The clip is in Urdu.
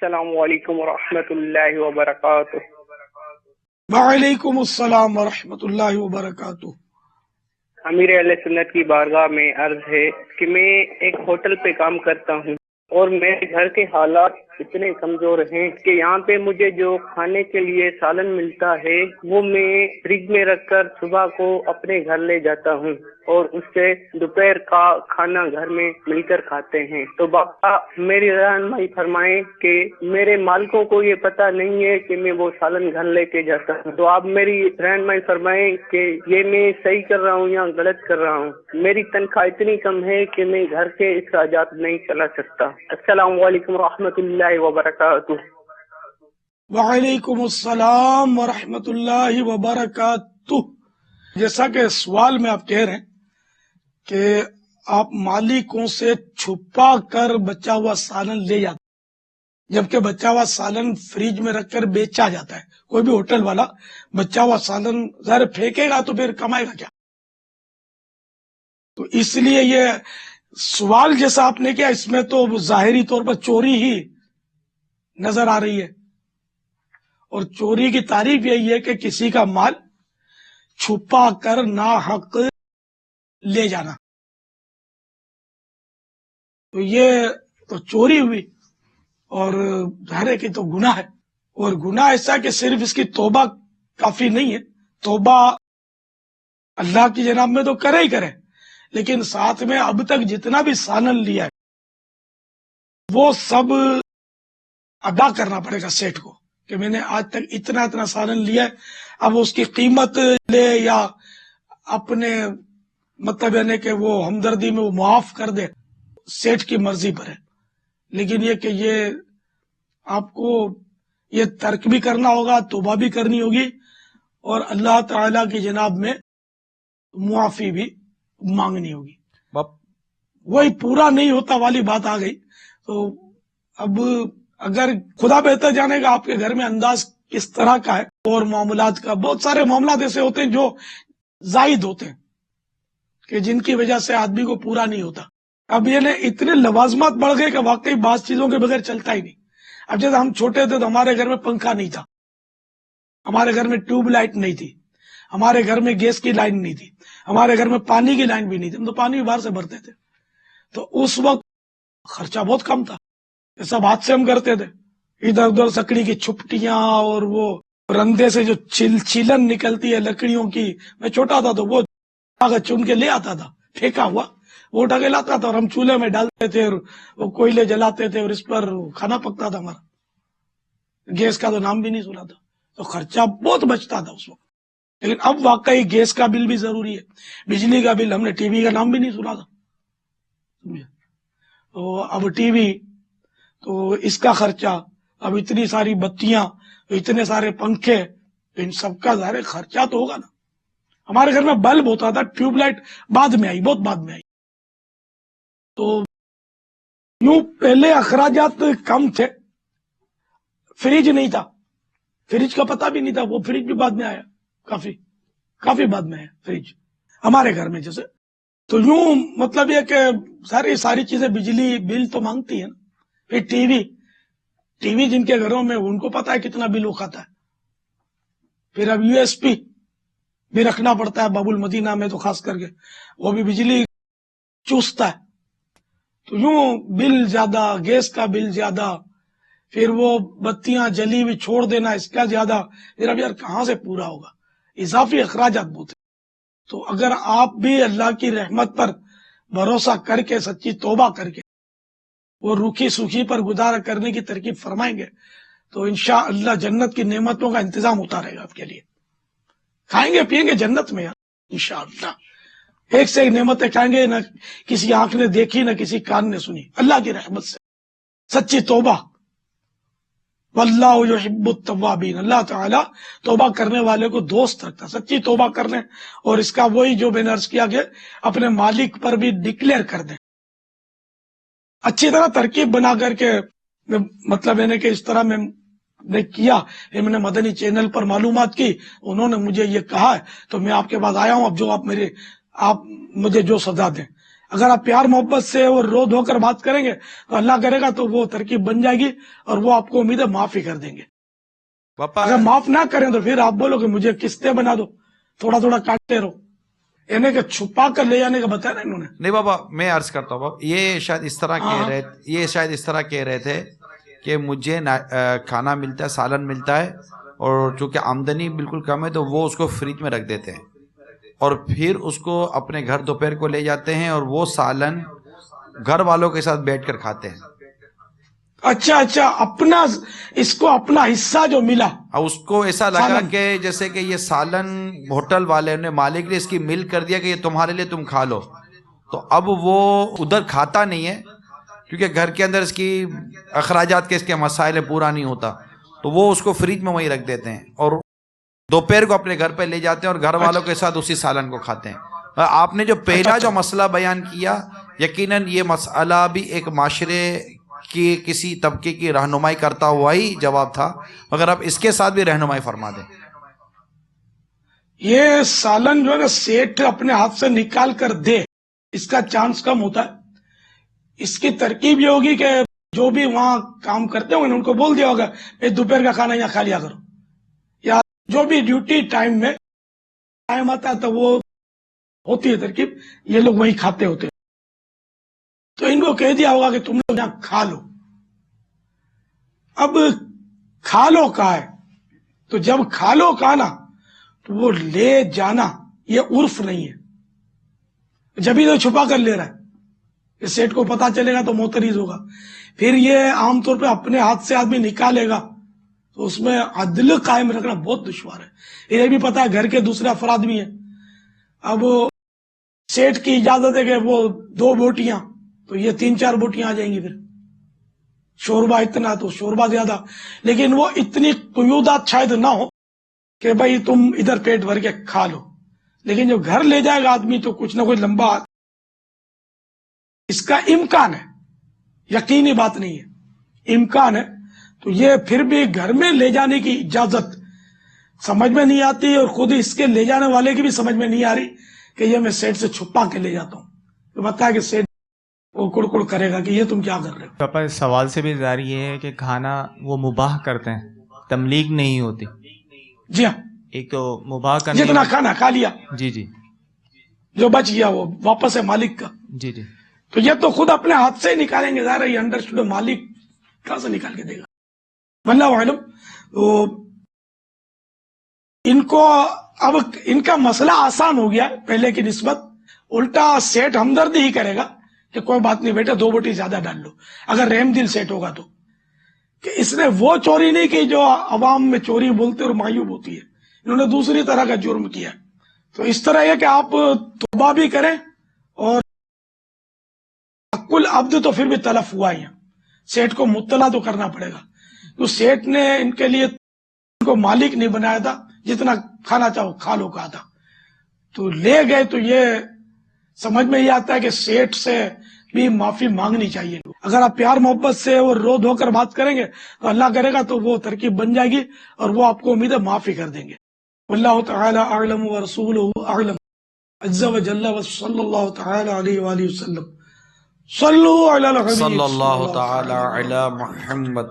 السلام علیکم ورحمۃ اللہ وبرکاتہ۔ وعلیکم السلام ورحمۃ اللہ وبرکاتہ۔ امیر اہل سنت کی بارگاہ میں عرض ہے کہ میں ایک ہوٹل پہ کام کرتا ہوں اور میرے گھر کے حالات اتنے کمزور ہیں کہ یہاں پہ مجھے جو کھانے کے لیے سالن ملتا ہے وہ میں فریج میں رکھ کر صبح کو اپنے گھر لے جاتا ہوں اور اس سے دوپہر کا کھانا گھر میں مل کر کھاتے ہیں۔ تو باپا میری رہنمائی فرمائیں کہ میرے مالکوں کو یہ پتہ نہیں ہے کہ میں وہ سالن گھر لے کے جاتا ہوں، تو آپ میری رہنمائی فرمائیں کہ یہ میں صحیح کر رہا ہوں یا غلط کر رہا ہوں۔ میری تنخواہ اتنی کم ہے کہ میں گھر کے اخراجات نہیں چلا سکتا۔ السلام علیکم ورحمۃ اللہ وبرکاتہ۔ وعلیکم السلام ورحمۃ اللہ وبرکاتہ۔ جیسا کہ سوال میں آپ کہہ رہے ہیں کہ آپ مالکوں سے چھپا کر بچا ہوا سالن لے جاتے، جبکہ بچا ہوا سالن فریج میں رکھ کر بیچا جاتا ہے۔ کوئی بھی ہوٹل والا بچا ہوا سالن ظاہر پھینکے گا تو پھر کمائے گا کیا؟ تو اس لیے یہ سوال جیسا آپ نے کیا، اس میں تو ظاہری طور پر چوری ہی نظر آ رہی ہے، اور چوری کی تعریف یہی ہے کہ کسی کا مال چھپا کر ناحق لے جانا، تو یہ تو چوری ہوئی، اور ظاہر ہے کہ تو گناہ ہے، اور گناہ ایسا کہ صرف اس کی توبہ کافی نہیں ہے، توبہ اللہ کی جناب میں تو کرے ہی کرے، لیکن ساتھ میں اب تک جتنا بھی سالن لیا ہے وہ سب ادا کرنا پڑے گا سیٹ کو، کہ میں نے آج تک اتنا سالن لیا ہے، اب اس کی قیمت لے یا اپنے مطلب یعنی کہ وہ ہمدردی میں وہ معاف کر دے، سیٹ کی مرضی پر ہے، لیکن یہ کہ یہ آپ کو یہ ترک بھی کرنا ہوگا، توبہ بھی کرنی ہوگی، اور اللہ تعالی کی جناب میں معافی بھی مانگنی ہوگی۔ وہی پورا نہیں ہوتا والی بات آ گئی۔ تو اب اگر خدا بہتر جانے گا آپ کے گھر میں انداز کس طرح کا ہے، اور معاملات کا بہت سارے معاملات ایسے ہوتے ہیں جو زائد ہوتے ہیں کہ جن کی وجہ سے آدمی کو پورا نہیں ہوتا۔ اب یہ اتنے لوازمات بڑھ گئے کہ واقعی بعض چیزوں کے بغیر چلتا ہی نہیں۔ اب جیسے ہم چھوٹے تھے تو ہمارے گھر میں پنکھا نہیں تھا، ہمارے گھر میں ٹیوب لائٹ نہیں تھی، ہمارے گھر میں گیس کی لائن نہیں تھی، ہمارے گھر میں پانی کی لائن بھی نہیں تھی، ہم تو پانی باہر سے بھرتے تھے، تو اس وقت خرچہ بہت کم تھا، سب ہاتھ سے ہم کرتے تھے، ادھر ادھر سکڑی کی چھپٹیاں اور وہ رندے سے جو چھیلن نکلتی ہے لکڑیوں کی، میں چھوٹا تھا تو وہ چن کے لے آتا تھا پھینکا ہوا، وہ اٹھا کے لاتا تھا اور ہم چولہے میں ڈالتے تھے اور وہ کوئلے جلاتے تھے اور اس پر کھانا پکتا تھا ہمارا، گیس کا تو نام بھی نہیں سنا تھا، تو خرچہ بہت بچتا تھا اس وقت۔ لیکن اب واقعی گیس کا بل بھی ضروری ہے، بجلی کا بل، ہم نے ٹی وی کا نام بھی نہیں سنا تھا، تو اب ٹی وی، تو اس کا خرچہ، اب اتنی ساری بتیاں، اتنے سارے پنکھے، ان سب کا ظاہر خرچہ تو ہوگا نا۔ ہمارے گھر میں بلب ہوتا تھا، ٹیوب لائٹ بعد میں آئی، بہت بعد میں آئی، تو یوں پہلے اخراجات کم تھے، فریج نہیں تھا، فریج کا پتہ بھی نہیں تھا، وہ فریج بھی بعد میں آیا، کافی بعد میں آیا فریج ہمارے گھر میں جیسے۔ تو یوں مطلب یہ کہ ساری چیزیں بجلی بل تو مانگتی ہیں نا۔ پھر ٹی وی جن کے گھروں میں ان کو پتا ہے کتنا بل وہ کھاتا ہے، پھر اب یو ایس پی بھی رکھنا پڑتا ہے، باب المدینہ میں تو خاص کر کے وہ بھی بجلی چوستا ہے، تو یوں بل زیادہ، گیس کا بل زیادہ، پھر وہ بتیاں جلی ہوئی چھوڑ دینا اس کا زیادہ، پھر اب یار کہاں سے پورا ہوگا، اضافی اخراجات بہت ہیں۔ تو اگر آپ بھی اللہ کی رحمت پر بھروسہ کر کے سچی توبہ کر کے وہ روکھی سوکھی پر گزارا کرنے کی ترکیب فرمائیں گے تو انشاءاللہ جنت کی نعمتوں کا انتظام ہوتا رہے گا آپ کے لیے، کھائیں گے پیئیں گے جنت میں یار انشاءاللہ، ایک سے ایک نعمتیں کھائیں گے، نہ کسی آنکھ نے دیکھی نہ کسی کان نے سنی، اللہ کی رحمت سے۔ سچی توبہ، واللہ یحب التوابین، اللہ تعالی توبہ کرنے والے کو دوست رکھتا، سچی توبہ کر لیں، اور اس کا وہی جو میں نے عرض کیا کہ اپنے مالک پر بھی ڈکلیئر کر دیں، اچھی طرح ترکیب بنا کر کے، مطلب ہے کہ اس طرح میں نے کیا، میں نے مدنی چینل پر معلومات کی، انہوں نے مجھے یہ کہا ہے تو میں آپ کے پاس آیا ہوں، اب جو آپ مجھے جو سزا دیں، اگر آپ پیار محبت سے اور رو دھو کر بات کریں گے تو اللہ کرے گا تو وہ ترکیب بن جائے گی اور وہ آپ کو امید ہے معاف ہی کر دیں گے. اگر معاف نہ کریں تو پھر آپ بولو کہ مجھے قسطیں بنا دو, تھوڑا تھوڑا کاٹتے رہو. یعنی کہ چھپا کر لے جانے کا بتایا نا انہوں نے. نہیں بابا, میں عرض کرتا ہوں بابا, یہ شاید اس طرح کہہ رہے تھے کہ مجھے کھانا ملتا ہے, سالن ملتا ہے, اور چونکہ آمدنی بالکل کم ہے تو وہ اس کو فریج میں رکھ دیتے ہیں اور پھر اس کو اپنے گھر دوپہر کو لے جاتے ہیں اور وہ سالن گھر والوں کے ساتھ بیٹھ کر کھاتے ہیں. اچھا, اپنا اس کو اپنا حصہ جو ملا, اور اس کو ایسا لگا کہ جیسے کہ یہ سالن ہوٹل والے نے, مالک نے اس کی مل کر دیا کہ یہ تمہارے لیے, تم کھا لو. تو اب وہ ادھر کھاتا نہیں ہے کیونکہ گھر کے اندر اس کی اخراجات کے اس کے مسائل پورا نہیں ہوتا, تو وہ اس کو فریج میں وہیں رکھ دیتے ہیں اور دوپہر کو اپنے گھر پہ لے جاتے ہیں اور گھر والوں کے ساتھ اسی سالن کو کھاتے ہیں. آپ نے جو پہلا جو مسئلہ بیان کیا, یقیناً یہ مسئلہ بھی ایک معاشرے کی کسی طبقے کی رہنمائی کرتا ہوا ہی جواب تھا, مگر آپ اس کے ساتھ بھی رہنمائی فرما دیں. یہ سالن جو ہے نا سیٹ اپنے ہاتھ سے نکال کر دے, اس کا چانس کم ہوتا ہے. اس کی ترکیب یہ ہوگی کہ جو بھی وہاں کام کرتے ہوں گے ان کو بول دیا ہوگا دوپہر کا کھانا یہاں کھا لیا کرو, یا جو بھی ڈیوٹی ٹائم میں ٹائم آتا ہے تو وہ ہوتی ہے ترکیب, یہ لوگ وہی کھاتے ہوتے ہیں. تو ان کو کہہ دیا ہوگا کہ تم لوگ یہاں کھا لو. اب کھا لو کہا ہے, تو جب کھا لو کہا نا تو وہ لے جانا یہ عرف نہیں ہے, جبھی تو چھپا کر لے رہا ہے. سیٹ کو پتا چلے گا تو موتریز ہوگا. پھر یہ عام طور پہ اپنے ہاتھ سے آدمی نکالے گا تو اس میں عدل قائم رکھنا بہت دشوار ہے. یہ بھی پتا ہے گھر کے دوسرے افراد بھی ہیں. اب سیٹ کی اجازت ہے کہ وہ 2 بوٹیاں, تو یہ 3-4 بوٹیاں آ جائیں گی. پھر شوربہ اتنا تو شوربہ زیادہ, لیکن وہ اتنی قیودات شاید نہ ہو کہ بھائی تم ادھر پیٹ بھر کے کھا لو. لیکن جو گھر لے جائے گا آدمی تو کچھ نہ کچھ لمبا, اس کا امکان ہے, یقینی بات نہیں ہے, امکان ہے. تو یہ پھر بھی گھر میں لے جانے کی اجازت سمجھ میں نہیں آتی, اور خود اس کے لے جانے والے کی بھی سمجھ میں نہیں آ رہی کہ یہ میں سیٹ سے چھپا کے لے جاتا ہوں. تو بتا کہ سیٹ وہ کڑ کرے گا کہ یہ تم کیا کر رہے ہو. پاپا اس سوال سے بھی ظاہر یہ ہے کہ کھانا وہ مباح کرتے ہیں, تملیغ نہیں ہوتی. جی ہاں, ایک تو مباح کرنے, جتنا کھانا کھا لیا, جی جو بچ گیا وہ واپس ہے مالک کا. جی تو یہ تو خود اپنے ہاتھ سے ہی نکالیں گے, ظاہر ہے یہ انڈرسٹوڈ, مالک کہاں سے نکال کے دے گا. واللہ اعلم. تو ان کو اب ان کا مسئلہ آسان ہو گیا پہلے کی نسبت. الٹا سیٹ ہمدردی ہی کرے گا کہ کوئی بات نہیں بیٹا 2 بوٹی زیادہ ڈال لو, اگر رحم دل سیٹ ہوگا تو. کہ اس نے وہ چوری نہیں کی جو عوام میں چوری بولتے اور معیوب ہوتی ہے, انہوں نے دوسری طرح کا جرم کیا. تو اس طرح یہ کہ آپ توبہ بھی کریں, اور کل عبد تو پھر بھی تلف ہوا ہی ہے, سیٹ کو مطلع تو کرنا پڑے گا. تو سیٹ نے ان کے لیے ان کو مالک نہیں بنایا تھا, جتنا کھانا چاہو کھا لو کہا تھا. تو لے گئے تو یہ سمجھ میں یہ آتا ہے کہ سیٹ سے بھی معافی مانگنی چاہیے. اگر آپ پیار محبت سے اور رو دھو کر بات کریں گے تو اللہ کرے گا تو وہ ترکیب بن جائے گی اور وہ آپ کو امید ہے معافی کر دیں گے. واللہ تعالی اعلم ورسولہ اعلم عز وجل وصلی اللہ تعالی علیہ وآلہ وسلم. صلو علی الحبیب صلی اللہ تعالی علی محمد.